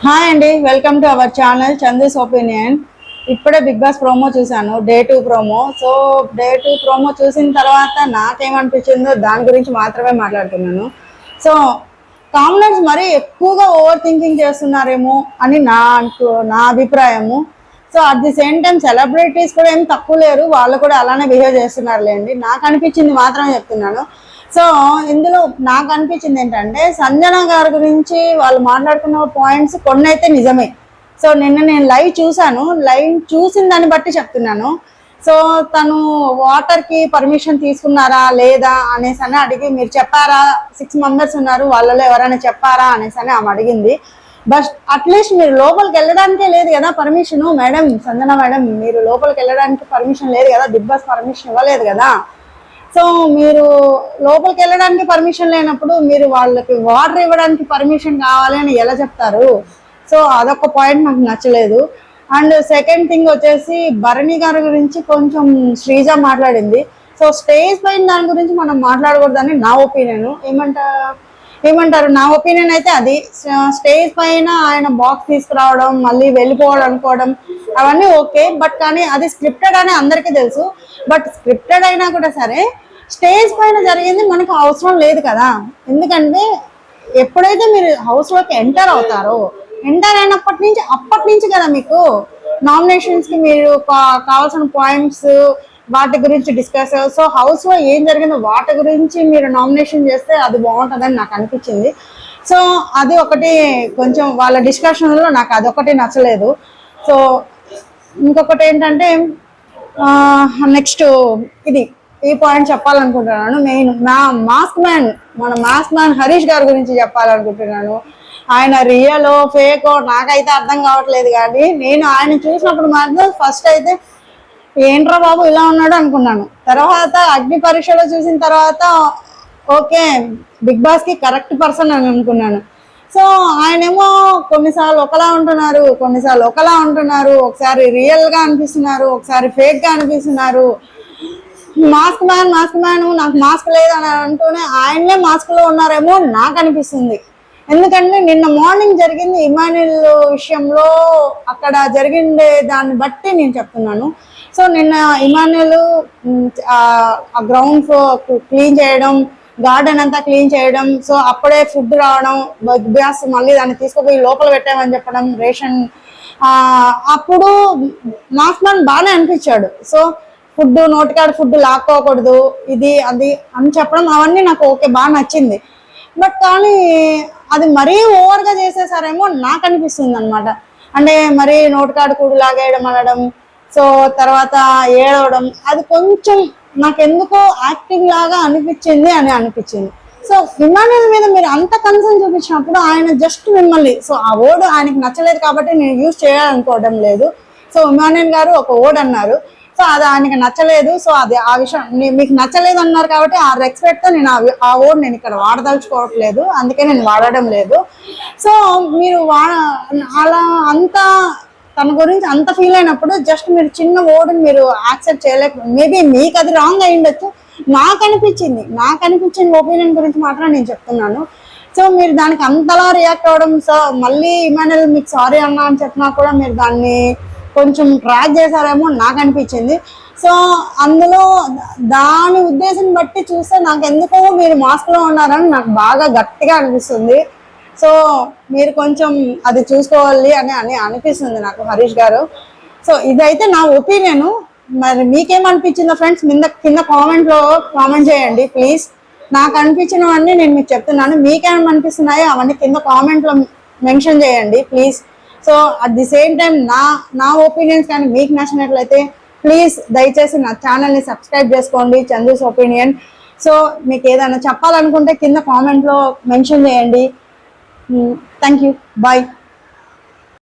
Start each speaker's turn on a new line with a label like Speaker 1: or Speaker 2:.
Speaker 1: Hi అండి, welcome to our channel Chandu's opinion. ఇప్పుడే big boss promo చూశాను, day 2 promo. So day 2 promo చూసిన తర్వాత నాకేమనిపించిందో దాని గురించి మాత్రమే మాట్లాడుతున్నాను. సో కామెంట్స్ మరీ ఎక్కువగా ఓవర్ థింకింగ్ చేస్తున్నారేమో అని నా అభిప్రాయము. So at the same time celebrities కూడా ఏం తక్కువ లేరు, వాళ్ళు కూడా అలానే బిహేవ్ చేస్తున్నారు లేండి. నాకు అనిపించింది మాత్రమే చెప్తున్నాను. సో ఇందులో నాకు అనిపించింది ఏంటంటే, సంజన గారి గురించి వాళ్ళు మాట్లాడుకున్న పాయింట్స్ కొన్ని అయితే నిజమే. సో నిన్న నేను లైవ్ చూశాను, లైవ్ చూసిన దాన్ని బట్టి చెప్తున్నాను. సో తను వాటర్కి పర్మిషన్ తీసుకున్నారా లేదా అనేసి అని అడిగి, మీరు చెప్పారా, 6 మెంబర్స్ ఉన్నారు వాళ్ళలో ఎవరైనా చెప్పారా అనేసి అని ఆమె అడిగింది. బట్ అట్లీస్ట్ మీరు లోపలికి వెళ్ళడానికే లేదు కదా పర్మిషన్. మేడం, సంజన మేడం, మీరు లోపలికి వెళ్ళడానికి పర్మిషన్ లేదు కదా, బిగ్ బాస్ పర్మిషన్ ఇవ్వలేదు కదా. సో మీరు లోపలికి వెళ్ళడానికి పర్మిషన్ లేనప్పుడు మీరు వాళ్ళకి వాటర్ ఇవ్వడానికి పర్మిషన్ కావాలి అని ఎలా చెప్తారు? సో అదొక పాయింట్ నాకు నచ్చలేదు. అండ్ సెకండ్ థింగ్ వచ్చేసి, భరణి గారి గురించి కొంచెం శ్రీజ మాట్లాడింది. సో స్టేజ్ పైన దాని గురించి మనం మాట్లాడకూడదని నా ఒపీనియన్. ఏమంటారు నా ఒపీనియన్ అయితే అది. స్టేజ్ పైన ఆయన బాక్స్ తీసుకురావడం, మళ్ళీ వెళ్ళిపోవడం అనుకోవడం అవన్నీ ఓకే. బట్ కానీ అది స్క్రిప్టెడ్ అని అందరికీ తెలుసు. బట్ స్క్రిప్టెడ్ అయినా కూడా సరే, స్టేజ్ పైన జరిగింది మనకు అవసరం లేదు కదా. ఎందుకంటే ఎప్పుడైతే మీరు హౌస్లోకి ఎంటర్ అవుతారో, ఎంటర్ అయినప్పటి నుంచి కదా మీకు నామినేషన్స్కి మీరు కావాల్సిన పాయింట్స్ వాటి గురించి డిస్కస్. సో హౌస్లో ఏం జరిగిందో వాటి గురించి మీరు నామినేషన్ చేస్తే అది బాగుంటుందని నాకు అనిపించింది. సో అది ఒకటి కొంచెం వాళ్ళ డిస్కషన్లో నాకు అదొకటి నచ్చలేదు. సో ఇంకొకటి ఏంటంటే, నెక్స్ట్ ఈ పాయింట్ చెప్పాలనుకుంటున్నాను. మెయిన్ మన మాస్క్ మ్యాన్ హరీష్ గారి గురించి చెప్పాలనుకుంటున్నాను. ఆయన రియలో ఫేకో నాకైతే అర్థం కావట్లేదు. కానీ నేను ఆయన చూసినప్పుడు మాత్రం ఫస్ట్ అయితే ఏంట్రా బాబు ఇలా ఉన్నాడు అనుకున్నాను. తర్వాత అగ్ని పరీక్షలో చూసిన తర్వాత ఓకే, బిగ్ బాస్కి కరెక్ట్ పర్సన్ అని అనుకున్నాను. సో ఆయనేమో కొన్నిసార్లు ఒకలా ఉంటున్నారు, ఒకసారి రియల్గా అనిపిస్తున్నారు, ఒకసారి ఫేక్గా అనిపిస్తున్నారు. మాస్క్ మ్యాన్ నాకు మాస్క్ లేదు అని అంటూనే ఆయనే మాస్క్లో ఉన్నారేమో నాకు అనిపిస్తుంది. ఎందుకంటే నిన్న మార్నింగ్ జరిగింది ఇమాన్యుల్ విషయంలో, అక్కడ జరిగిండే దాన్ని బట్టి నేను చెప్తున్నాను. సో నిన్న ఇమాన్యుల్ ఆ గ్రౌండ్ క్లీన్ చేయడం, గార్డెన్ అంతా క్లీన్ చేయడం, సో అప్పుడే ఫుడ్ రావడం, బిగ్ బాస్ మళ్ళీ దాన్ని తీసుకుపోయి లోపల పెట్టామని చెప్పడం, రేషన్ అప్పుడు మాస్క్ మ్యాన్ బాగానే అనిపించాడు. సో ఫుడ్ నోటికాడ ఫుడ్ లాక్కోకూడదు, ఇది అది అని చెప్పడం అవన్నీ నాకు ఓకే, బాగా నచ్చింది. బట్ కానీ అది మరీ ఓవర్గా చేసేసారేమో నాకు అనిపిస్తుంది అనమాట. అంటే మరీ నోటికాడ కూడు లాగేయడం అనడం, సో తర్వాత ఏడవడం, అది కొంచెం నాకెందుకో యాక్టింగ్ లాగా అనిపించింది. సో ఇమాన్యుల్ మీద మీరు అంత కన్సర్న్ చూపించినప్పుడు ఆయన జస్ట్ మిమ్మల్ని, సో ఆ వర్డ్ ఆయనకి నచ్చలేదు కాబట్టి నేను యూజ్ చేయాలనుకోవడం లేదు. సో ఇమాన్యుల్ గారు ఒక వర్డ్ అన్నారు, సో అది ఆయనకి నచ్చలేదు. సో అది ఆ విషయం మీకు నచ్చలేదు అన్నారు కాబట్టి ఆ రెస్పెక్ట్తో నేను ఆ వర్డ్ నేను ఇక్కడ వాడదలుచుకోవట్లేదు, అందుకే నేను వాడడం లేదు. సో మీరు అలా అంతా తన గురించి అంత ఫీల్ అయినప్పుడు జస్ట్ మీరు చిన్న వర్డ్ని మీరు యాక్సెప్ట్ చేయలేకపోతే, మేబీ మీకు అది రాంగ్ అయి ఉండొచ్చు. నాకు అనిపించిన ఒపీనియన్ గురించి మాత్రం నేను చెప్తున్నాను. సో మీరు దానికి అంతలా రియాక్ట్ అవ్వడం, సో మళ్ళీ ఇమాన్యుల్ మీకు సారీ అన్నా అని చెప్పినా కూడా మీరు దాన్ని కొంచెం ట్రాక్ చేశారేమో నాకు అనిపించింది. సో అందులో దాని ఉద్దేశం బట్టి చూస్తే నాకు ఎందుకో మీరు మాస్క్లో ఉన్నారని నాకు బాగా గట్టిగా అనిపిస్తుంది. సో మీరు కొంచెం అది చూసుకోవాలి అని అనిపిస్తుంది నాకు, హరీష్ గారు. సో ఇదైతే నా ఒపీనియన్. మరి మీకేమనిపించిందో ఫ్రెండ్స్ కింద కామెంట్లో కామెంట్ చేయండి ప్లీజ్. నాకు అనిపించినవన్నీ నేను మీకు చెప్తున్నాను, మీకేమనిపిస్తున్నాయో అవన్నీ కింద కామెంట్లో మెన్షన్ చేయండి please. So at the same time నా ఒపీనియన్స్ కానీ మీకు నచ్చినట్లయితే ప్లీజ్ దయచేసి నా ఛానల్ని సబ్స్క్రైబ్ చేసుకోండి, చందూస్ ఒపీనియన్. సో మీకు ఏదైనా చెప్పాలనుకుంటే కింద కామెంట్లో మెన్షన్ చేయండి. Thank you, bye.